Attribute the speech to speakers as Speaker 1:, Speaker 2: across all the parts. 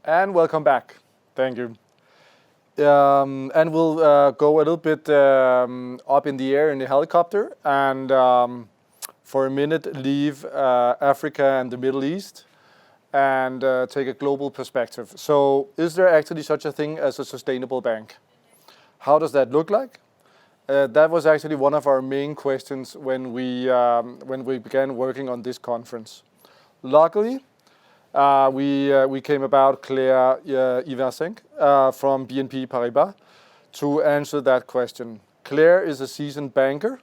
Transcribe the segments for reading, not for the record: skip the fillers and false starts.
Speaker 1: And welcome back. Thank you. And we'll go a little bit up in the air in the helicopter and for a minute leave Africa and the Middle East and take a global perspective. So is there actually such a thing as a sustainable bank? How does that look like? That was actually one of our main questions when we began working on this conference. Luckily, we came about Claire Iversenc from BNP Paribas to answer that question. Claire is a seasoned banker,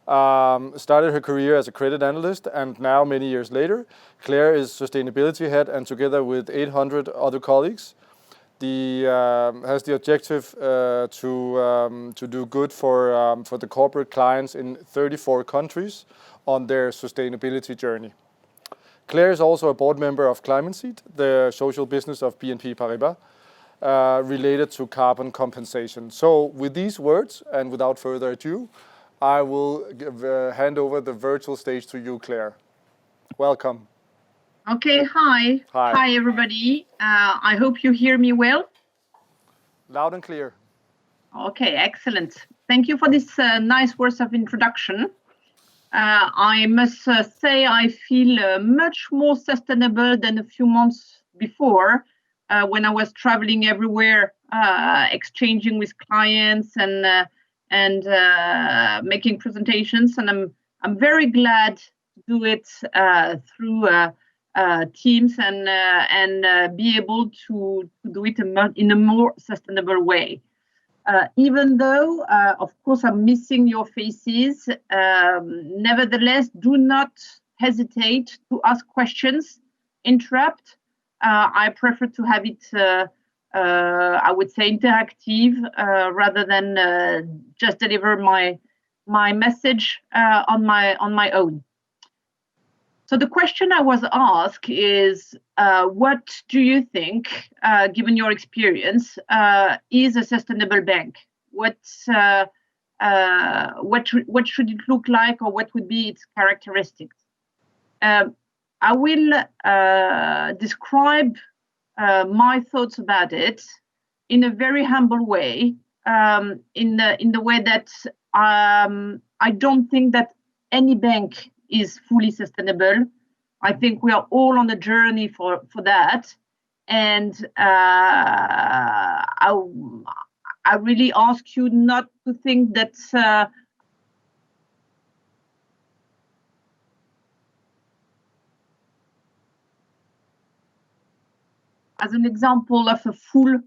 Speaker 1: started her career as a credit analyst, and now many years later, Claire is sustainability head, and together with 800 other colleagues, has the objective to do good for the corporate clients in 34 countries on their sustainability journey. Claire is also a board member of Climate Seed, the social business of BNP Paribas, related to carbon compensation. So with these words, and without further ado, I will hand over the virtual stage to you, Claire. Welcome.
Speaker 2: Okay, hi. Hi, everybody. I hope you hear me well.
Speaker 1: Loud and clear.
Speaker 2: Okay, excellent. Thank you for this nice words of introduction. I must say I feel much more sustainable than a few months before when I was traveling everywhere, exchanging with clients and making presentations. And I'm very glad to do it through Teams and be able to do it in a more sustainable way. Even though, of course, I'm missing your faces, nevertheless, do not hesitate to ask questions, interrupt. I prefer to have it, I would say, interactive rather than just deliver my message on my own. So the question I was asked is, what do you think, given your experience, is a sustainable bank? What should it look like, or what would be its characteristics? I will describe my thoughts about it in a very humble way, in the way that I don't think that any bank is fully sustainable. I think we are all on a journey for that. And I really ask you not to think that as an example of a full,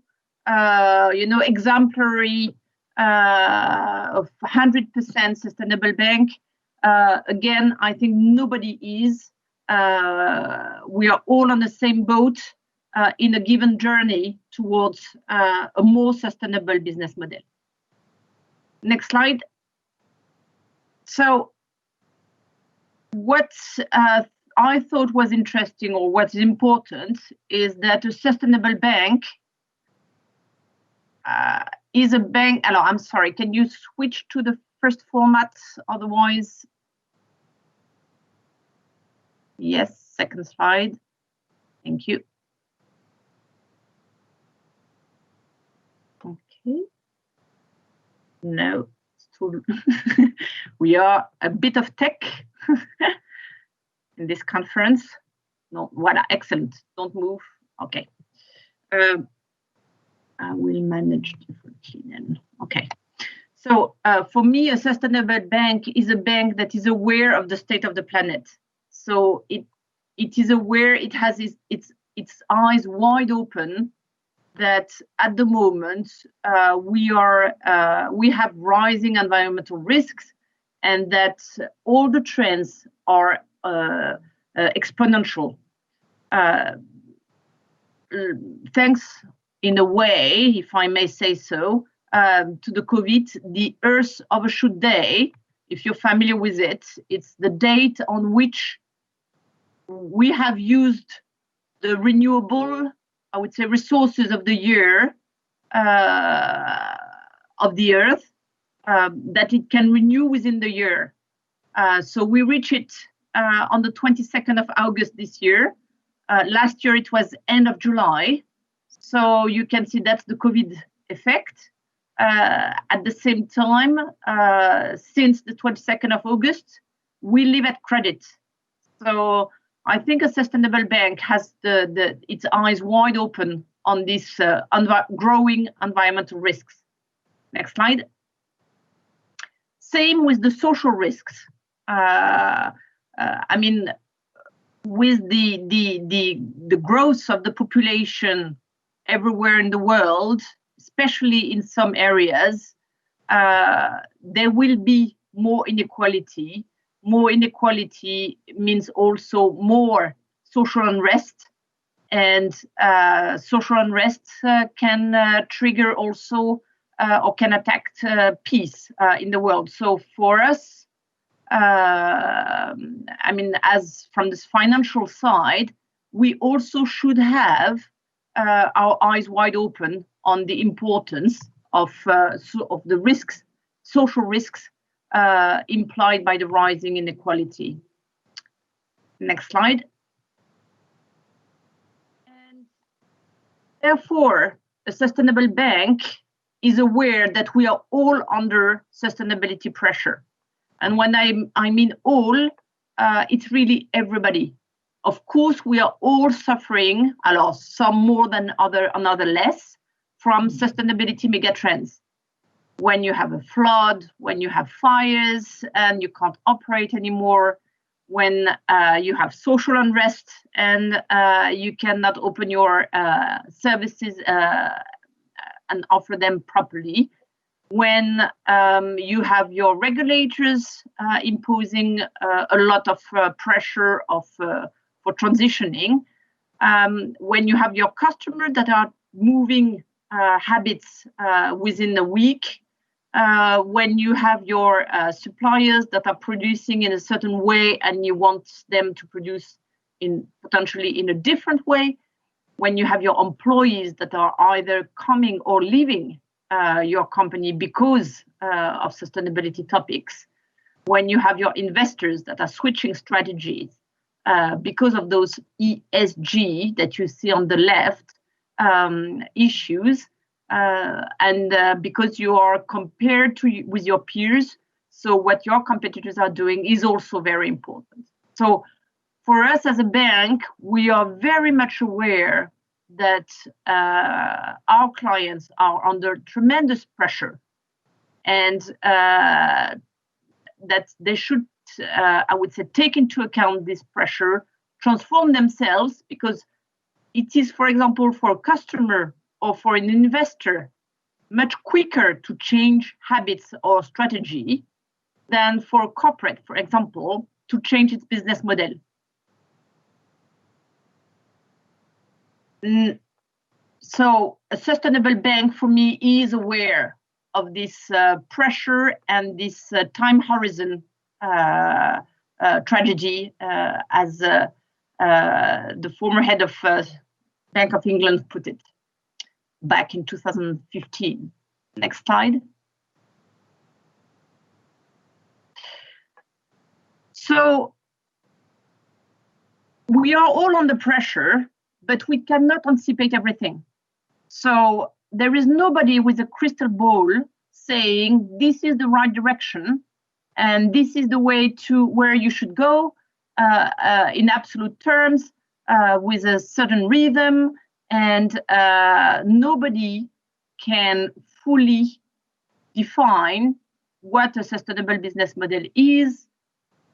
Speaker 2: exemplary of 100% sustainable bank. Again, I think nobody is. We are all on the same boat in a given journey towards a more sustainable business model. Next slide. So what I thought was interesting, or what's important, is that a sustainable bank is a bank. I'm sorry, can you switch to the first format? Otherwise, yes, second slide. Thank you. Okay. No, it's too we are a bit of tech in this conference. No, voila, excellent. Don't move. Okay. I will manage differently then. Okay. So for me, a sustainable bank is a bank that is aware of the state of the planet. So it is aware, it has its eyes wide open that at the moment we have rising environmental risks, and that all the trends are exponential. Thanks, in a way, if I may say so, to the COVID, the Earth Overshoot Day, if you're familiar with it, it's the date on which we have used the renewable, I would say, resources of the year of the Earth, that it can renew within the year. So we reach it on the 22nd of August this year. Last year it was end of July. So you can see that's the COVID effect. At the same time, since the 22nd of August, we live at credit. So I think a sustainable bank has its eyes wide open on these growing environmental risks. Next slide. Same with the social risks. I mean, with the growth of the population everywhere in the world, especially in some areas, there will be more inequality. More inequality means also more social unrest, and social unrest can trigger also or can attack peace in the world. So for us, I mean, as from this financial side, we also should have our eyes wide open on the importance of the risks, social risks implied by the rising inequality. Next slide. And therefore, a sustainable bank is aware that we are all under sustainability pressure. And when I mean all, it's really everybody. Of course, we are all suffering, some more than another less, from sustainability megatrends. When you have a flood, when you have fires and you can't operate anymore, when you have social unrest and you cannot open your services and offer them properly, when you have your regulators imposing a lot of pressure for transitioning, when you have your customers that are moving habits within a week, when you have your suppliers that are producing in a certain way and you want them to produce potentially in a different way, when you have your employees that are either coming or leaving your company because of sustainability topics, when you have your investors that are switching strategies because of those ESG that you see on the left issues, and because you are compared with your peers, so what your competitors are doing is also very important. So for us as a bank, we are very much aware that our clients are under tremendous pressure, and that they should, I would say, take into account this pressure, transform themselves, because it is, for example, for a customer or for an investor, much quicker to change habits or strategy than for a corporate, for example, to change its business model. So a sustainable bank for me is aware of this pressure and this time horizon tragedy, as the former head of Bank of England put it back in 2015. Next slide. So we are all under pressure, but we cannot anticipate everything. So there is nobody with a crystal ball saying this is the right direction and this is the way to where you should go in absolute terms with a certain rhythm, and nobody can fully define what a sustainable business model is,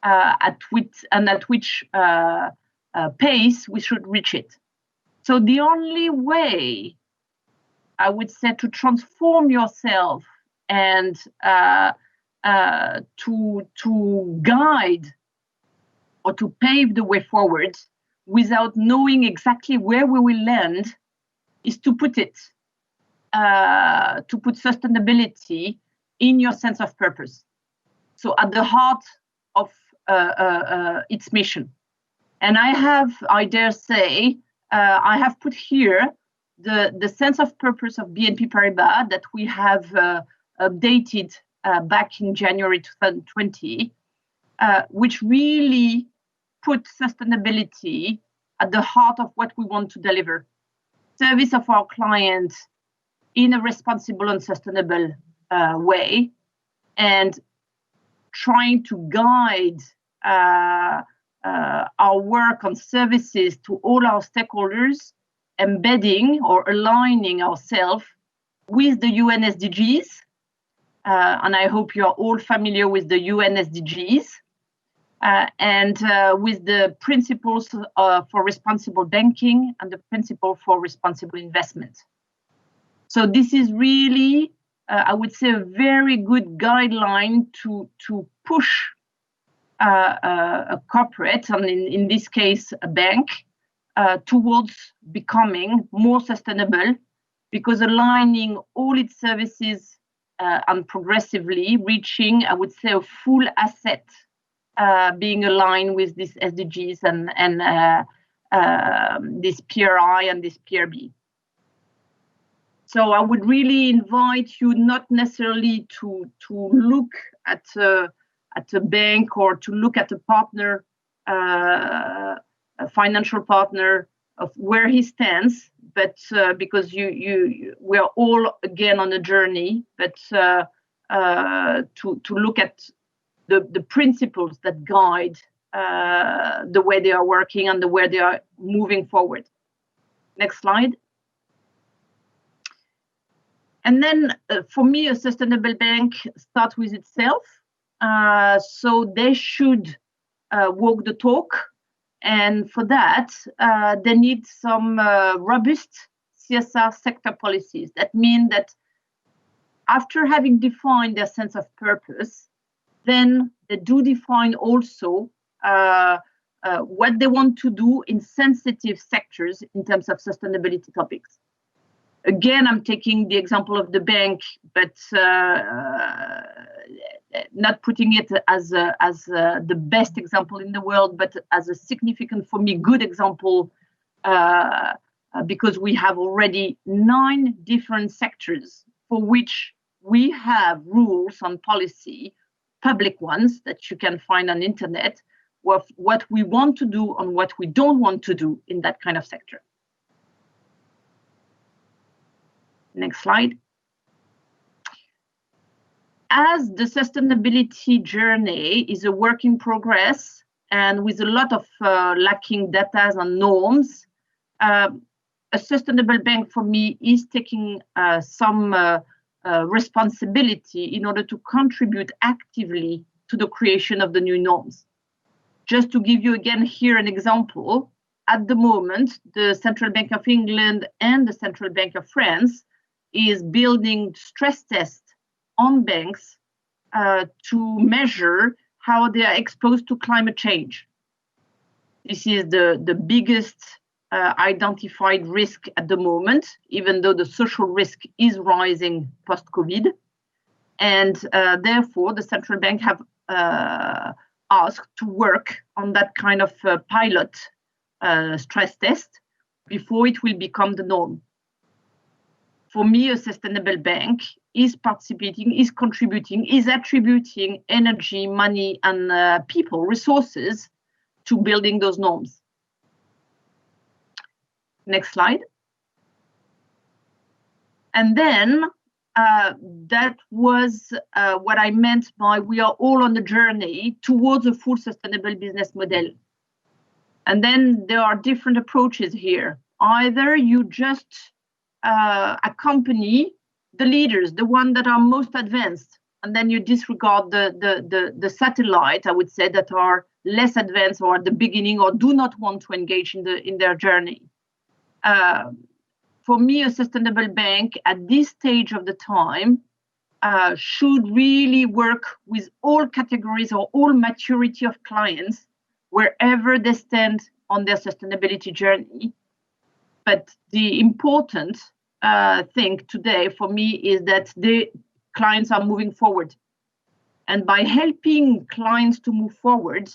Speaker 2: at which pace we should reach it. So the only way, I would say, to transform yourself and to guide or to pave the way forward without knowing exactly where we will land is to put sustainability in your sense of purpose. So at the heart of its mission. And I dare say, I have put here the sense of purpose of BNP Paribas that we have updated back in January 2020, which really put sustainability at the heart of what we want to deliver. service of our clients in a responsible and sustainable way, and trying to guide our work on services to all our stakeholders, embedding or aligning ourselves with the UN SDGs. And I hope you are all familiar with the UN SDGs and with the principles for responsible banking and the principle for responsible investment. So this is really, I would say, a very good guideline to push a corporate, and in this case, a bank, towards becoming more sustainable, because aligning all its services and progressively reaching, I would say, a full asset being aligned with these SDGs and this PRI and this PRB. So I would really invite you not necessarily to look at a bank or to look at a partner, a financial partner, of where he stands, but because we are all again on a journey, but to look at the principles that guide the way they are working and the way they are moving forward. Next slide. And then for me, a sustainable bank starts with itself. So they should walk the talk. And for that, they need some robust CSR sector policies. That means that after having defined their sense of purpose, then they do define also what they want to do in sensitive sectors in terms of sustainability topics. Again, I'm taking the example of the bank, but not putting it as the best example in the world, but as a significant, for me, good example, because we have already 9 different sectors for which we have rules on policy, public ones that you can find on internet, what we want to do and what we don't want to do in that kind of sector. Next slide. As the sustainability journey is a work in progress and with a lot of lacking data and norms, a sustainable bank for me is taking some responsibility in order to contribute actively to the creation of the new norms. Just to give you again here an example, at the moment, the Central Bank of England and the Central Bank of France is building stress tests on banks to measure how they are exposed to climate change. This is the biggest identified risk at the moment, even though the social risk is rising post-COVID. And therefore, the central bank have asked to work on that kind of pilot stress test before it will become the norm. For me, a sustainable bank is participating, is contributing, is attributing energy, money, and people, resources to building those norms. Next slide. And then that was what I meant by we are all on the journey towards a full sustainable business model. And then there are different approaches here. Either you just accompany the leaders, the ones that are most advanced, and then you disregard the satellite, I would say, that are less advanced or at the beginning or do not want to engage in their journey. For me, a sustainable bank at this stage of the time should really work with all categories or all maturity of clients wherever they stand on their sustainability journey. But the important thing today for me is that the clients are moving forward. And by helping clients to move forward,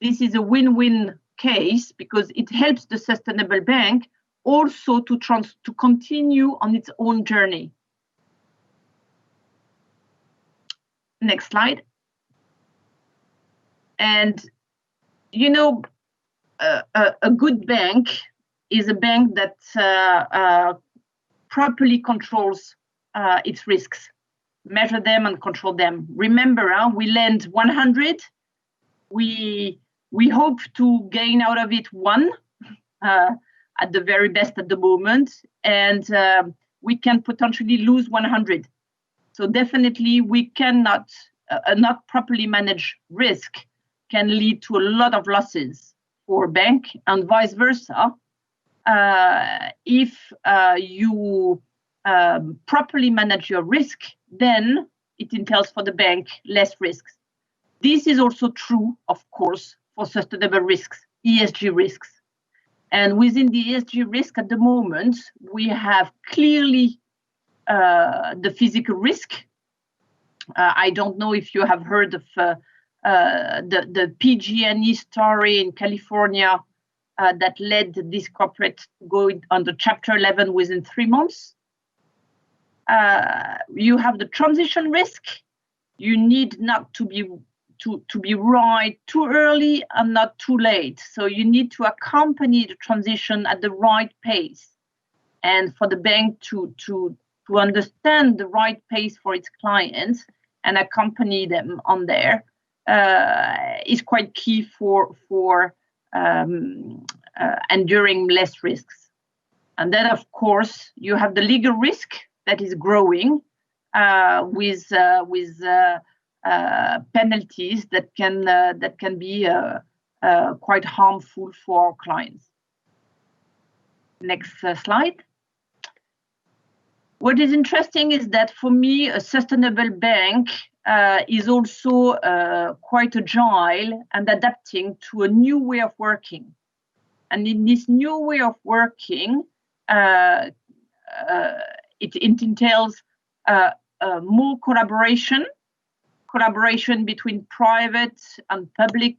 Speaker 2: this is a win-win case because it helps the sustainable bank also to continue on its own journey. Next slide. And, you know, a good bank is a bank that properly controls its risks, measure them and control them. Remember, we lend 100. We hope to gain out of it 1 at the very best at the moment, and we can potentially lose 100. So definitely we cannot, not properly manage risk can lead to a lot of losses for a bank, and vice versa. If you properly manage your risk, then it entails for the bank less risks. This is also true, of course, for sustainable risks, ESG risks. And within the ESG risk at the moment, we have clearly the physical risk. I don't know if you have heard of the PG&E story in California that led this corporate to go under Chapter 11 within 3 months. You have the transition risk. You need not to be right too early and not too late. So you need to accompany the transition at the right pace. And for the bank to understand the right pace for its clients and accompany them on there is quite key for enduring less risks. And then, of course, you have the legal risk that is growing with penalties that can be quite harmful for our clients. Next slide. What is interesting is that for me, a sustainable bank is also quite agile and adapting to a new way of working. And in this new way of working, it entails more collaboration between private and public,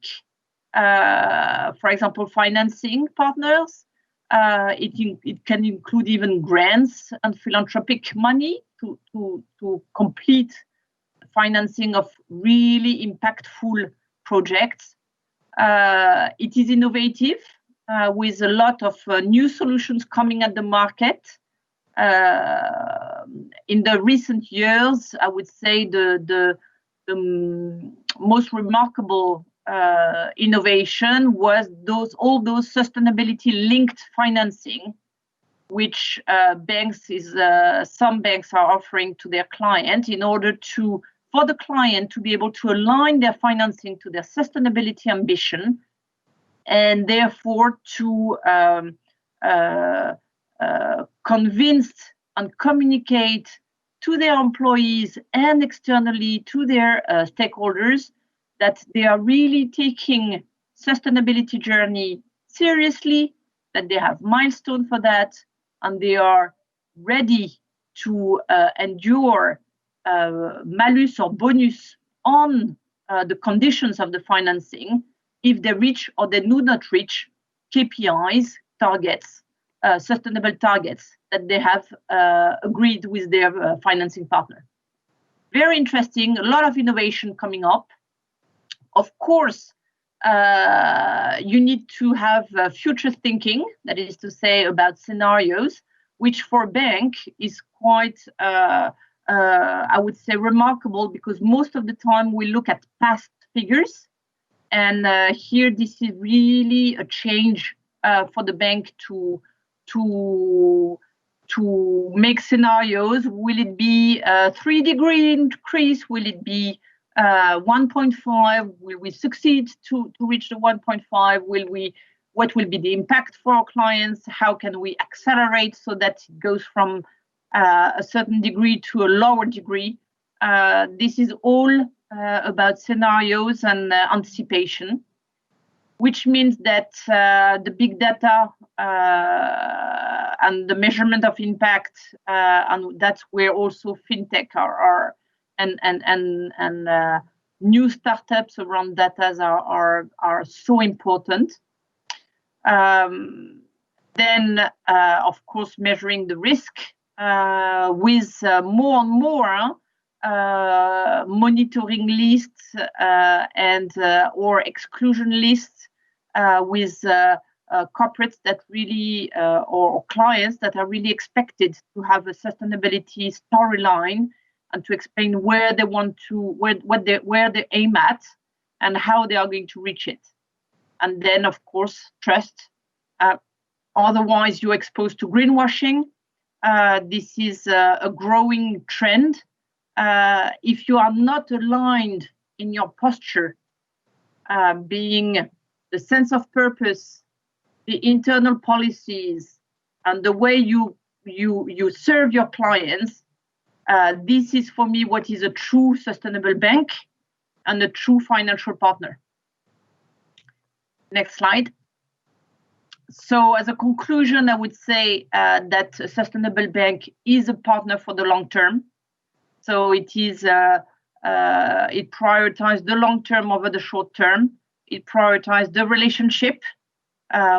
Speaker 2: for example, financing partners. It can include even grants and philanthropic money to complete financing of really impactful projects. It is innovative with a lot of new solutions coming at the market. In the recent years, I would say the most remarkable innovation was all those sustainability-linked financing, which some banks are offering to their client in order for the client to be able to align their financing to their sustainability ambition, and therefore to convince and communicate to their employees and externally to their stakeholders that they are really taking sustainability journey seriously, that they have milestones for that, and they are ready to endure malus or bonus on the conditions of the financing if they reach or they do not reach KPIs, targets, sustainable targets that they have agreed with their financing partner. Very interesting, a lot of innovation coming up. Of course, you need to have future thinking, that is to say about scenarios, which for a bank is quite, I would say, remarkable, because most of the time we look at past figures. And here this is really a change for the bank to make scenarios. Will it be a 3-degree increase? Will it be 1.5? Will we succeed to reach the 1.5? What will be the impact for our clients? How can we accelerate so that it goes from a certain degree to a lower degree? This is all about scenarios and anticipation, which means that the big data and the measurement of impact, and that's where also fintech and new startups around data are so important. Then, of course, measuring the risk with more and more monitoring lists and or exclusion lists with corporates that really or clients that are really expected to have a sustainability storyline and to explain where they want to where they aim at and how they are going to reach it. And then, of course, trust. Otherwise, you're exposed to greenwashing. This is a growing trend. If you are not aligned in your posture, being the sense of purpose, the internal policies, and the way you serve your clients, this is for me what is a true sustainable bank and a true financial partner. Next slide. So as a conclusion, I would say that a sustainable bank is a partner for the long term. So it is it prioritizes the long term over the short term. It prioritizes the relationship.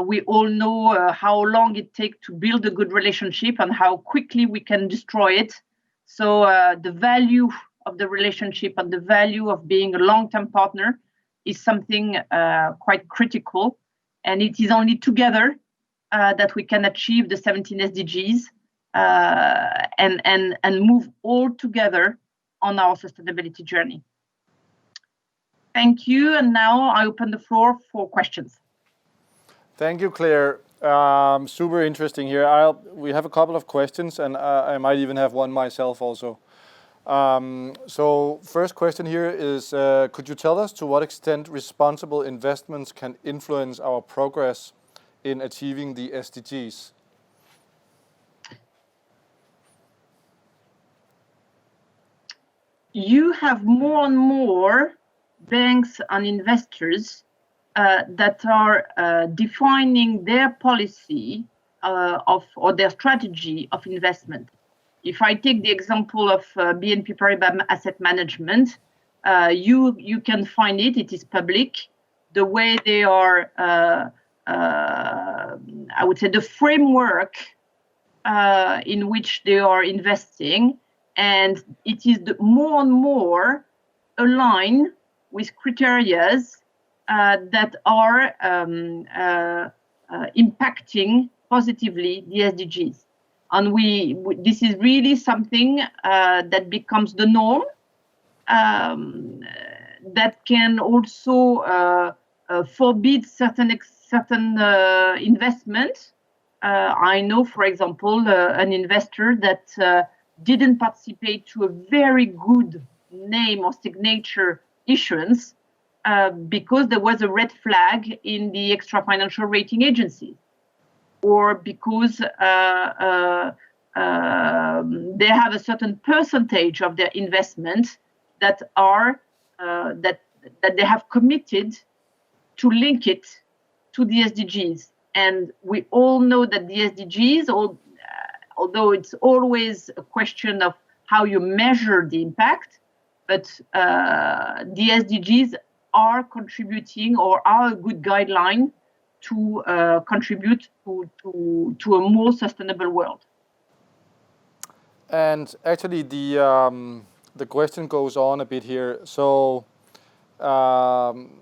Speaker 2: We all know how long it takes to build a good relationship and how quickly we can destroy it. So the value of the relationship and the value of being a long-term partner is something quite critical. And it is only together that we can achieve the 17 SDGs and move all together on our sustainability journey. Thank you. And now I open the floor for questions.
Speaker 1: Thank you, Claire. Super interesting here. We have a couple of questions, and I might even have one myself also. So first question here is, could you tell us to what extent responsible investments can influence our progress in achieving the SDGs?
Speaker 2: You have more and more banks and investors that are defining their policy or their strategy of investment. If I take the example of BNP Paribas Asset Management, you can find it. It is public. The way they are, I would say, the framework in which they are investing, and it is more and more aligned with criteria that are impacting positively the SDGs. And this is really something that becomes the norm, that can also forbid certain investments. I know, for example, an investor that didn't participate to a very good name or signature issuance because there was a red flag in the extra financial rating agency, or because they have a certain percentage of their investment that are that they have committed to link it to the SDGs. And we all know that the SDGs, although it's always a question of how you measure the impact, but the SDGs are contributing or are a good guideline to contribute to a more sustainable world.
Speaker 1: And actually, the question goes on a bit here. So, and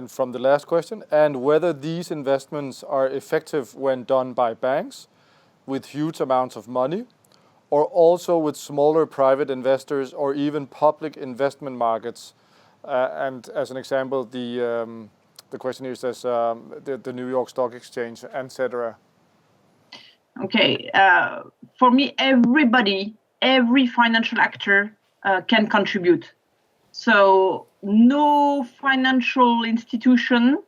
Speaker 1: from the last question, and whether these investments are effective when done by banks with huge amounts of money, or also with smaller private investors or even public investment markets. And as an example, the question here says the New York Stock Exchange, etc.
Speaker 2: Okay, for me, every financial actor can contribute. So no financial institution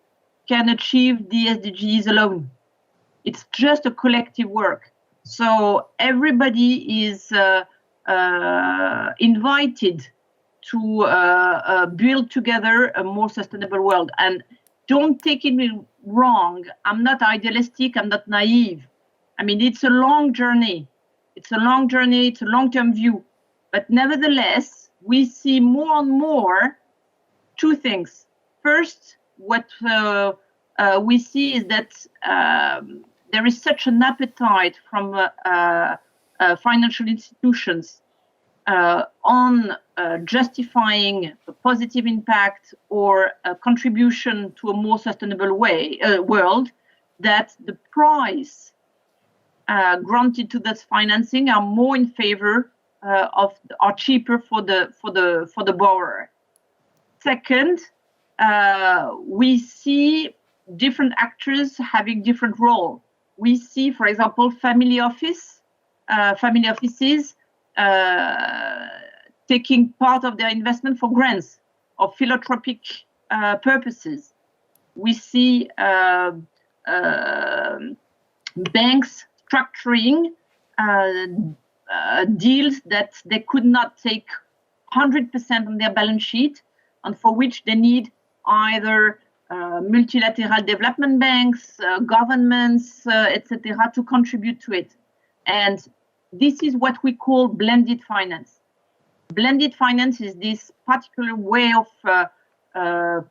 Speaker 2: can achieve the SDGs alone. It's just a collective work. So everybody is invited to build together a more sustainable world. And don't take it wrong. I'm not idealistic. I'm not naive. I mean, it's a long journey. It's a long-term view. But nevertheless, we see more and more two things. First, what we see is that there is such an appetite from financial institutions on justifying a positive impact or a contribution to a more sustainable world, that the price granted to this financing are more in favor are cheaper for the borrower. Second, we see different actors having different role. We see, for example, family offices taking part of their investment for grants or philanthropic purposes. We see banks structuring deals that they could not take 100% on their balance sheet, and for which they need either multilateral development banks, governments, etc., to contribute to it. And this is what we call blended finance. Blended finance is this particular way of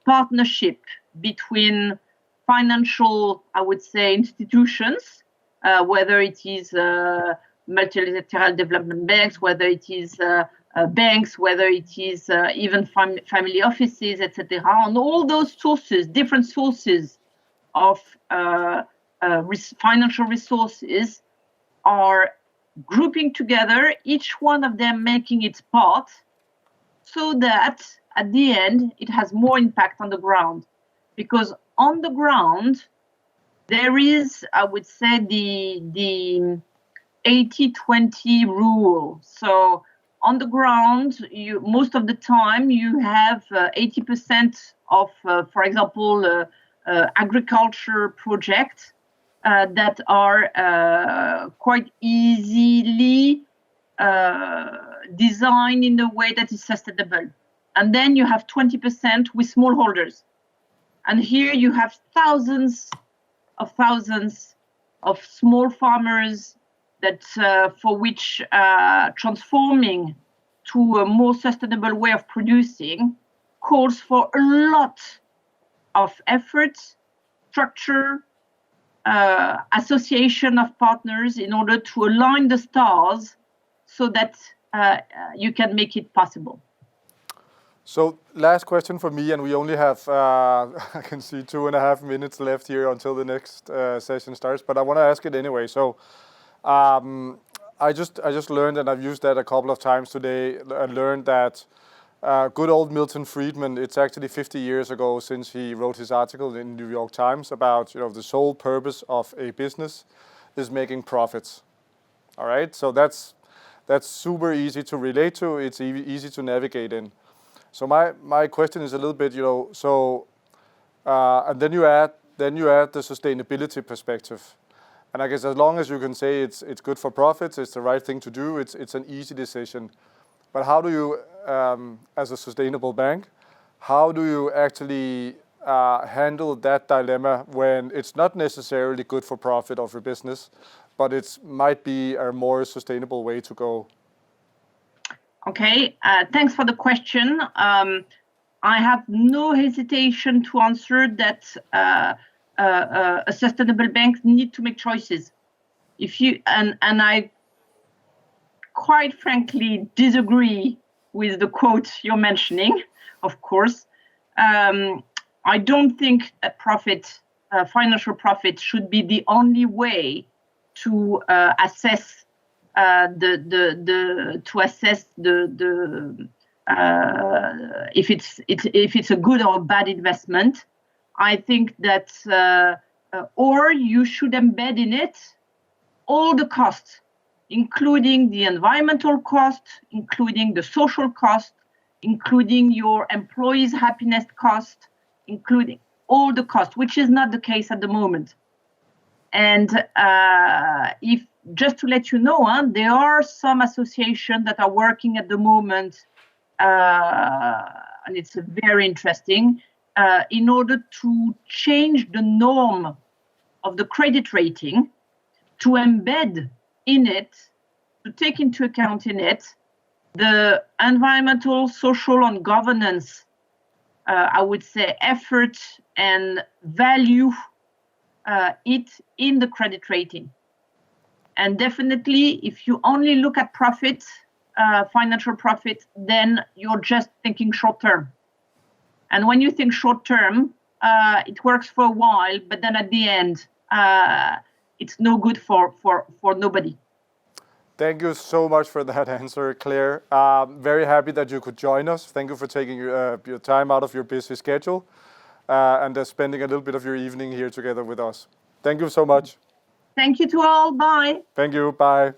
Speaker 2: partnership between financial, I would say, institutions, whether it is multilateral development banks, whether it is banks, whether it is even family offices, etc. And all those sources, different sources of financial resources, are grouping together, each one of them making its part, so that at the end it has more impact on the ground. Because on the ground there is, I would say, the 80-20 rule. So on the ground, most of the time you have 80% of, for example, agriculture projects that are quite easily designed in a way that is sustainable. And then you have 20% with smallholders. And here you have thousands of small farmers that for which transforming to a more sustainable way of producing calls for a lot of effort, structure, association of partners in order to align the stars so that you can make it possible.
Speaker 1: So last question for me, and we only have, I can see 2.5 minutes left here until the next session starts, but I want to ask it anyway. So I just learned, and I've used that a couple of times today, and learned that good old Milton Friedman, it's actually 50 years ago since he wrote his article in the New York Times about, the sole purpose of a business is making profits. All right, so that's super easy to relate to. It's easy to navigate in. So my question is a little bit, and then you add the sustainability perspective. And I guess as long as you can say it's good for profits, it's the right thing to do, it's an easy decision. But how do you, as a sustainable bank, how do you actually handle that dilemma when it's not necessarily good for profit of your business, but it might be a more sustainable way to go?
Speaker 2: Okay, thanks for the question. I have no hesitation to answer that a sustainable bank need to make choices. And I quite frankly disagree with the quote you're mentioning, of course. I don't think that financial profit should be the only way to assess if it's a good or a bad investment. I think that or you should embed in it all the costs, including the environmental cost, including the social cost, including your employees' happiness cost, including all the costs, which is not the case at the moment. And if just to let you know, there are some associations that are working at the moment, and it's very interesting, in order to change the norm of the credit rating, to embed in it, to take into account in it, the environmental, social, and governance, I would say, effort and value it in the credit rating. And definitely, if you only look at profit, financial profit, then you're just thinking short term. And when you think short term, it works for a while, but then at the end, it's no good for nobody.
Speaker 1: Thank you so much for that answer, Claire. Very happy that you could join us. Thank you for taking your time out of your busy schedule and spending a little bit of your evening here together with us. Thank you so much.
Speaker 2: Thank you to all. Bye.
Speaker 1: Thank you. Bye.